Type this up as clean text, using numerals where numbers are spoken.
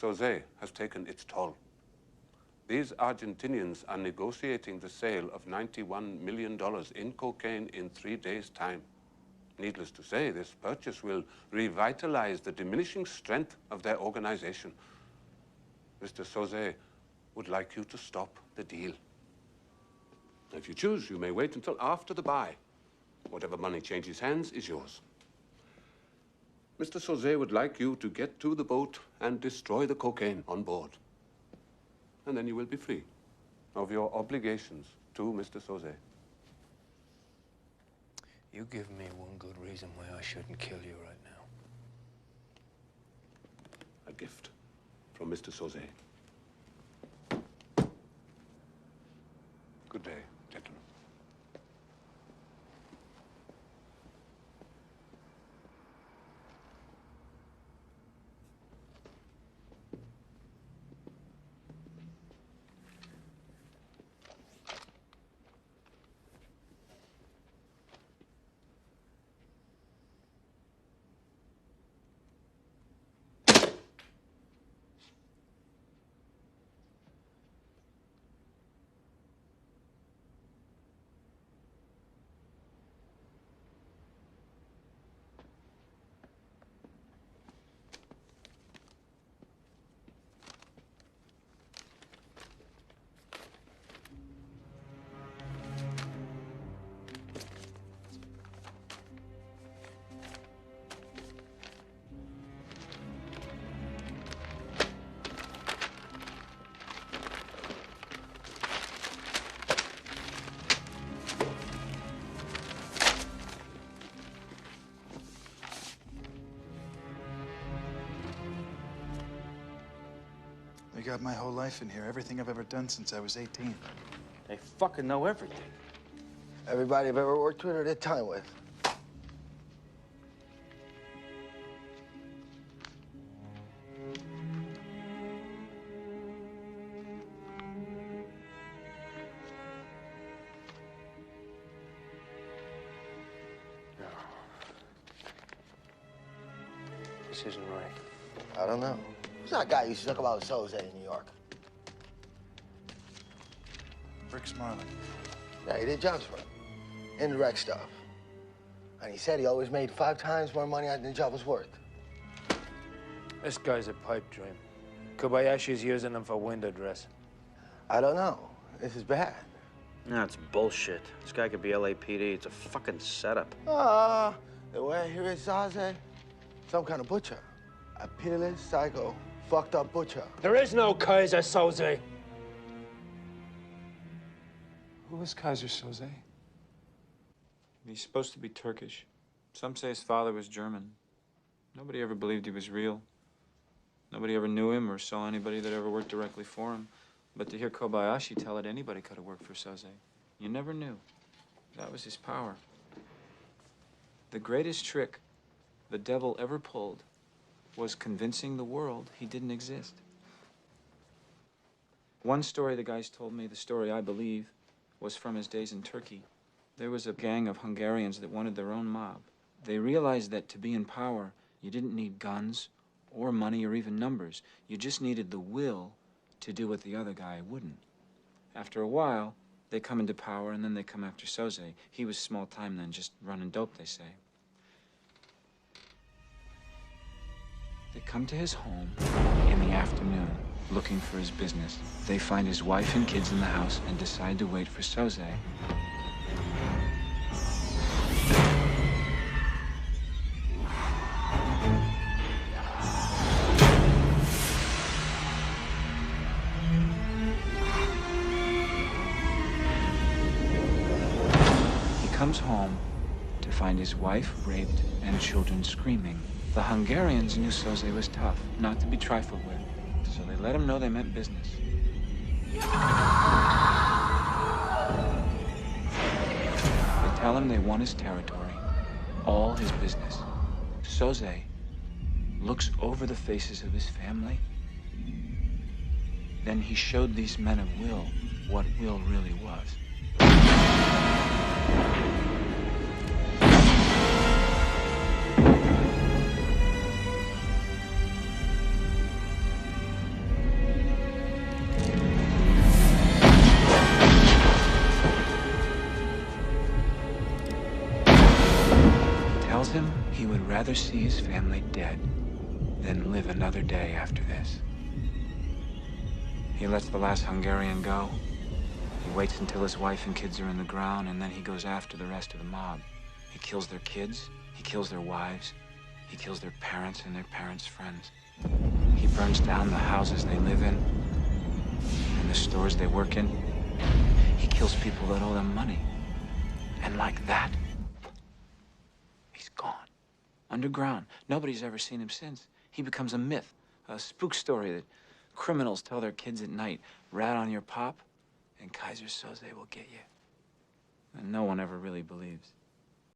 Söze has taken its toll. These Argentinians are negotiating the sale of $91 million in cocaine in 3 days' time. Needless to say, this purchase will revitalize the diminishing strength of their organization. Mr. Söze would like you to stop the deal. If you choose, you may wait until after the buy. Whatever money changes hands is yours. Mr. Söze would like you to get to the boat and destroy the cocaine on board. And then you will be free of your obligations to Mr. Söze. You give me one good reason why I shouldn't kill you right now. A gift from Mr. Söze. Good day, gentlemen. They got my whole life in here, everything I've ever done since I was 18. They fucking know everything. Everybody I've ever worked with or did time with. This isn't right. I don't know. Who's that guy you used to talk about Söze in New York? Rick Marlin. Yeah, he did jobs for him. Indirect stuff. And he said he always made 5 times more money than the job was worth. This guy's a pipe dream. Kobayashi's using him for window dressing. I don't know. This is bad. No, it's bullshit. This guy could be LAPD. It's a fucking setup. The way I hear it, Söze, some kind of butcher. A pitiless, psycho, fucked up butcher. There is no Kaiser Söze. Who is Kaiser Söze? He's supposed to be Turkish. Some say his father was German. Nobody ever believed he was real. Nobody ever knew him or saw anybody that ever worked directly for him. But to hear Kobayashi tell it, anybody could have worked for Söze. You never knew. That was his power. The greatest trick the devil ever pulled was convincing the world he didn't exist. One story the guys told me, the story I believe, was from his days in Turkey. There was a gang of Hungarians that wanted their own mob. They realized that to be in power, you didn't need guns or money or even numbers. You just needed the will to do what the other guy wouldn't. After a while, they come into power and then they come after Söze. He was small time then, just running dope, they say. They come to his home in the afternoon, looking for his business. They find his wife and kids in the house and decide to wait for Söze. He comes home to find his wife raped and children screaming. The Hungarians knew Söze was tough, not to be trifled with, so they let him know they meant business. They tell him they want his territory, all his business. Söze looks over the faces of his family. Then he showed these men of will what will really was. rather see his family dead than live another day after this. He lets the last Hungarian go. He waits until his wife and kids are in the ground, and then he goes after the rest of the mob. He kills their kids, he kills their wives, he kills their parents and their parents' friends. He burns down the houses they live in and the stores they work in. He kills people that owe them money. And like that, he's gone. Underground. Nobody's ever seen him since. He becomes a myth, a spook story that criminals tell their kids at night. Rat on your pop, and Kaiser Söze will get you. And no one ever really believes.